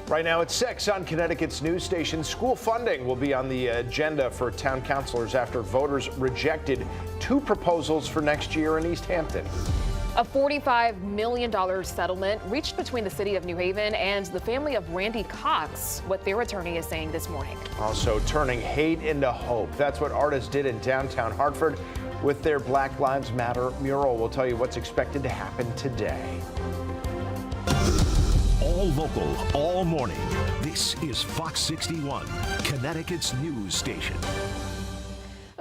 Right now it's 6 on Connecticut's news station. School funding will be on the agenda for town councilors after voters rejected 2 proposals for next year in East Hampton. A $45 million settlement reached between the city of New Haven and the family of Randy Cox, what their attorney is saying this morning. Also turning hate into hope. That's what artists did in downtown Hartford with their Black Lives Matter mural. We'll tell you what's expected to happen today. All local, all morning. This is Fox 61, Connecticut's news station.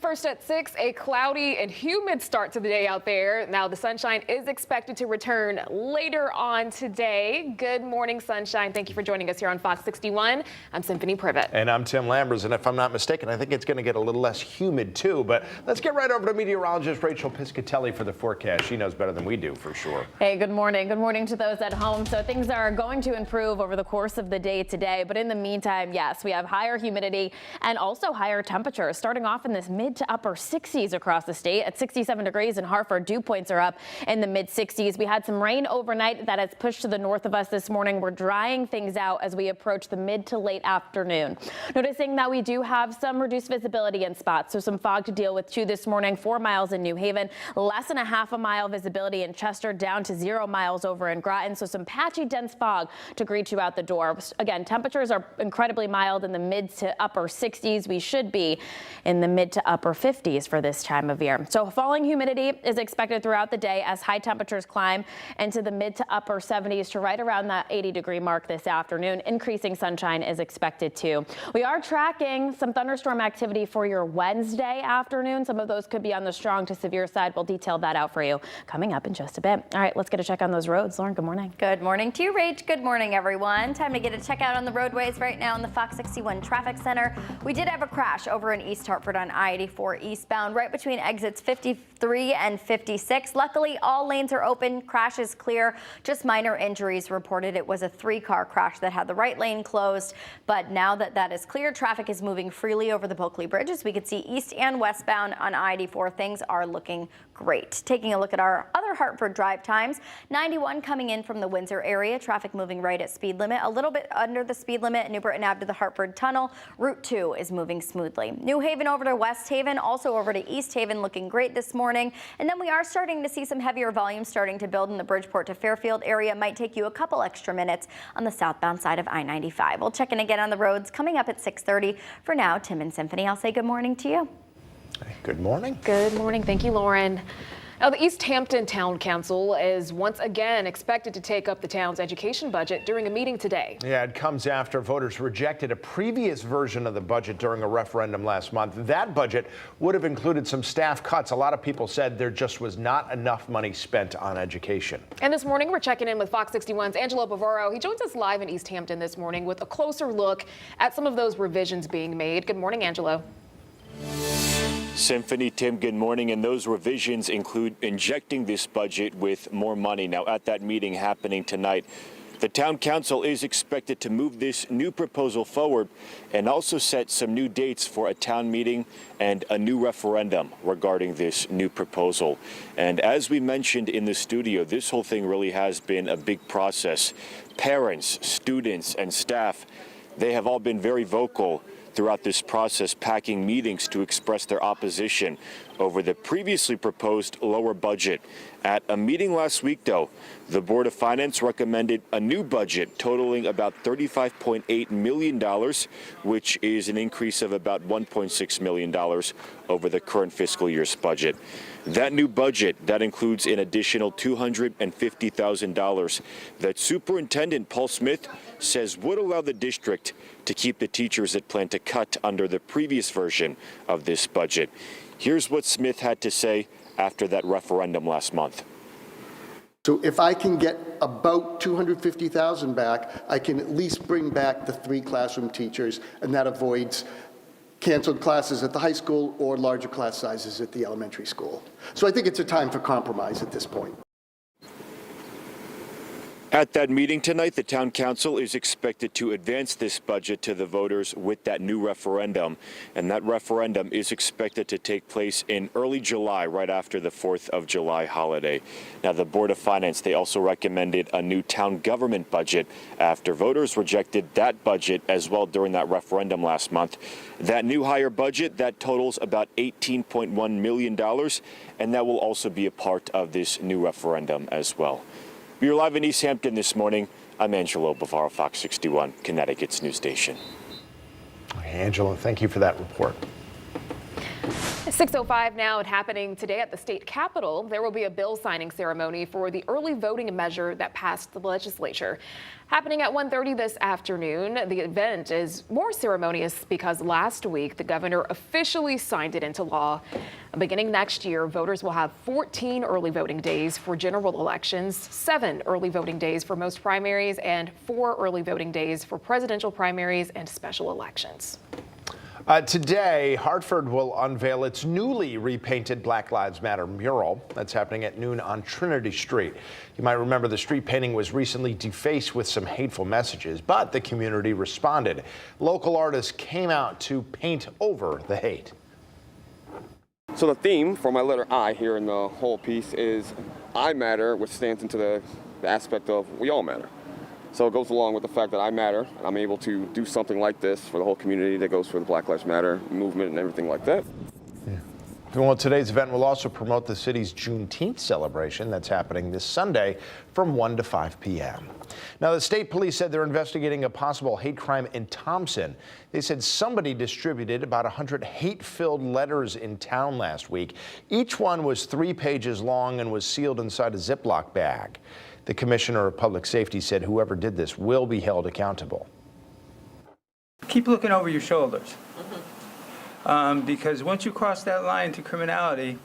First at 6, a cloudy and humid start to the day out there. Now the sunshine is expected to return later on today. Good morning, sunshine. Thank you for joining us here on Fox 61. I'm Symphony Privet. And I'm Tim Lambers. And if I'm not mistaken, I think it's going to get a little less humid too. But let's get right over to meteorologist Rachel Piscatelli for the forecast. She knows better than we do for sure. Hey, good morning. Good morning to those at home. So things are going to improve over the course of the day today. But in the meantime, yes, we have higher humidity and also higher temperatures starting off in this mid to upper 60s across the state. At 67 degrees in Hartford, dew points are up in the mid 60s. We had some rain overnight that has pushed to the north of us this morning. We're drying things out as we approach the mid to late afternoon. Noticing that we do have some reduced visibility in spots, so some fog to deal with too this morning. 4 miles in New Haven, less than a half a mile visibility in Chester, down to 0 miles over in Groton. So some patchy dense fog to greet you out the door. Again, temperatures are incredibly mild in the mid to upper 60s. We should be in the mid to upper 50s for this time of year. So falling humidity is expected throughout the day as high temperatures climb into the mid to upper 70s to right around that 80-degree mark this afternoon. Increasing sunshine is expected too. We are tracking some thunderstorm activity for your Wednesday afternoon. Some of those could be on the strong to severe side. We'll detail that out for you coming up in just a bit. All right, let's get a check on those roads. Lauren, good morning. Good morning to you, Rach. Good morning, everyone. Time to get a check out on the roadways right now in the Fox 61 Traffic Center. We did have a crash over in East Hartford on I-84 eastbound, right between exits 53 and 56. Luckily, all lanes are open. Crash is clear. Just minor injuries reported. It was a 3-car crash that had the right lane closed. But now that that is clear, traffic is moving freely over the Bulkley Bridge. As we can see, east and westbound on I-84, things are looking great. Taking a look at our other Hartford drive times, 91 coming in from the Windsor area, traffic moving right at speed limit, a little bit under the speed limit, New Britain Ave to the Hartford Tunnel. Route 2 is moving smoothly. New Haven over to West Haven, also over to East Haven, looking great this morning. And then we are starting to see some heavier volumes starting to build in the Bridgeport to Fairfield area. Might take you a couple extra minutes on the southbound side of I-95. We'll check in again on the roads coming up at 6:30. For now, Tim and Symphony, I'll say good morning to you. Good morning. Good morning. Thank you, Lauren. Now, the East Hampton Town Council is once again expected to take up the town's education budget during a meeting today. Yeah, it comes after voters rejected a previous version of the budget during a referendum last month. That budget would have included some staff cuts. A lot of people said there just was not enough money spent on education. And this morning, we're checking in with Fox 61's Angelo Bavaro. He joins us live in East Hampton this morning with a closer look at some of those revisions being made. Good morning, Angelo. Symphony, Tim, good morning. And those revisions include injecting this budget with more money. Now, at that meeting happening tonight, the town council is expected to move this new proposal forward and also set some new dates for a town meeting and a new referendum regarding this new proposal. And as we mentioned in the studio, this whole thing really has been a big process. Parents, students, and staff, they have all been very vocal throughout this process, packing meetings to express their opposition over the previously proposed lower budget. At a meeting last week, though, the Board of Finance recommended a new budget totaling about $35.8 million, which is an increase of about $1.6 million over the current fiscal year's budget. That new budget, that includes an additional $250,000 that Superintendent Paul Smith says would allow the district to keep the teachers it planned to cut under the previous version of this budget. Here's what Smith had to say after that referendum last month. So if I can get about $250,000 back, I can at least bring back the 3 classroom teachers, and that avoids canceled classes at the high school or larger class sizes at the elementary school. So I think it's a time for compromise at this point. At that meeting tonight, the town council is expected to advance this budget to the voters with that new referendum. And that referendum is expected to take place in early July, right after the 4th of July holiday. Now, the Board of Finance, they also recommended a new town government budget after voters rejected that budget as well during that referendum last month. That new higher budget, that totals about $18.1 million, and that will also be a part of this new referendum as well. We're live in East Hampton this morning. I'm Angelo Bavaro, Fox 61, Connecticut's news station. Angelo, thank you for that report. 6:05 now, and happening today at the state capitol, there will be a bill signing ceremony for the early voting measure that passed the legislature. Happening at 1:30 this afternoon. The event is more ceremonious because last week the governor officially signed it into law. Beginning next year, voters will have 14 early voting days for general elections, 7 early voting days for most primaries, and 4 early voting days for presidential primaries and special elections. Today, Hartford will unveil its newly repainted Black Lives Matter mural. That's happening at noon on Trinity Street. You might remember the street painting was recently defaced with some hateful messages, but the community responded. Local artists came out to paint over the hate. So the theme for my letter I here in the whole piece is I matter, which stands into the aspect of we all matter. So it goes along with the fact that I matter. I'm able to do something like this for the whole community that goes for the Black Lives Matter movement and everything like that. Yeah. Well, today's event will also promote the city's Juneteenth celebration that's happening this Sunday from 1 to 5 p.m. Now, the state police said they're investigating a possible hate crime in Thompson. They said somebody distributed about 100 hate-filled letters in town last week. Each one was 3 pages long and was sealed inside a Ziploc bag. The Commissioner of Public Safety said whoever did this will be held accountable. Keep looking over your shoulders, because once you cross that line to criminality,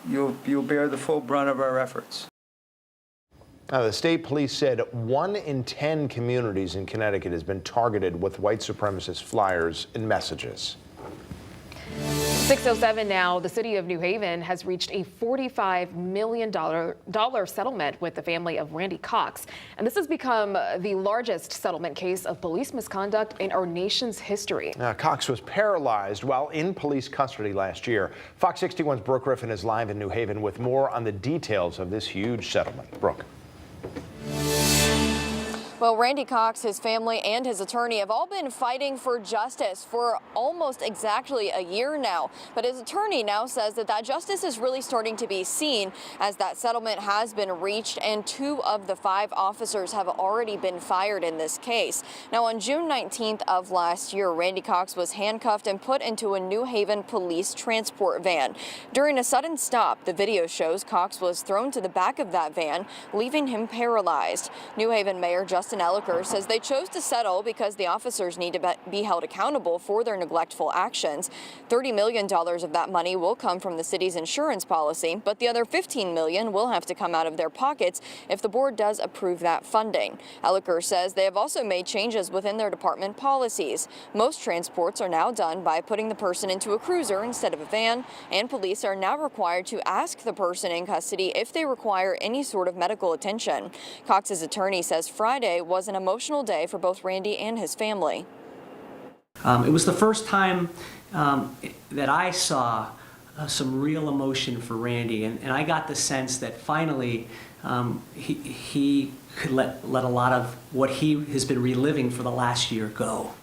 you'll bear the full brunt of our efforts. Now, the state police said 1 in 10 communities in Connecticut has been targeted with white supremacist flyers and messages. 6:07 now, the city of New Haven has reached a $45 million settlement with the family of Randy Cox. And this has become the largest settlement case of police misconduct in our nation's history. Cox was paralyzed while in police custody last year. Fox 61's Brooke Griffin is live in New Haven with more on the details of this huge settlement. Brooke. Well, Randy Cox, his family, and his attorney have all been fighting for justice for almost exactly a year now. But his attorney now says that justice is really starting to be seen as that settlement has been reached, and 2 of the 5 officers have already been fired in this case. Now, on June 19th of last year, Randy Cox was handcuffed and put into a New Haven police transport van. During a sudden stop, the video shows Cox was thrown to the back of that van, leaving him paralyzed. New Haven Mayor Justin Elliker says they chose to settle because the officers need to be held accountable for their neglectful actions. $30 million of that money will come from the city's insurance policy, but the other $15 million will have to come out of their pockets if the board does approve that funding. Elliker says they have also made changes within their department policies. Most transports are now done by putting the person into a cruiser instead of a van, and police are now required to ask the person in custody if they require any sort of medical attention. Cox's attorney says Friday was an emotional day for both Randy and his family. It was the first time that I saw some real emotion for Randy, and I got the sense that finally he could let a lot of what he has been reliving for the last year go.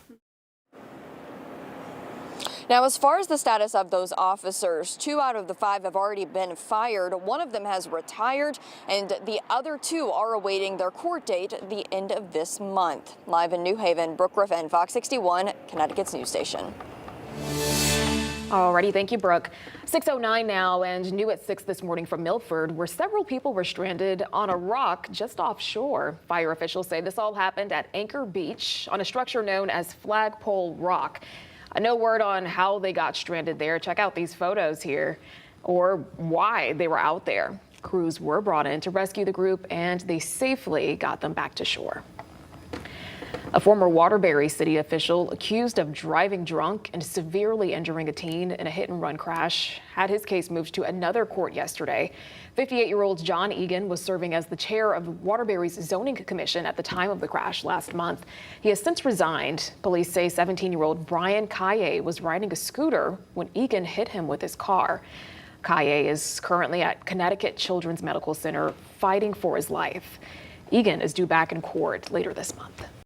Now, as far as the status of those officers, 2 out of the 5 have already been fired. 1 of them has retired, and the other 2 are awaiting their court date at the end of this month. Live in New Haven, Brooke Griffin, Fox 61, Connecticut's news station. Alrighty, thank you, Brooke. 6:09 now, and new at 6 this morning from Milford, where several people were stranded on a rock just offshore. Fire officials say this all happened at Anchor Beach on a structure known as Flagpole Rock. No word on how they got stranded there. Check out these photos here, or why they were out there. Crews were brought in to rescue the group, and they safely got them back to shore. A former Waterbury city official accused of driving drunk and severely injuring a teen in a hit-and-run crash had his case moved to another court yesterday. 58-year-old John Egan was serving as the chair of Waterbury's zoning commission at the time of the crash last month. He has since resigned. Police say 17-year-old Brian Kaye was riding a scooter when Egan hit him with his car. Kaye is currently at Connecticut Children's Medical Center fighting for his life. Egan is due back in court later this month.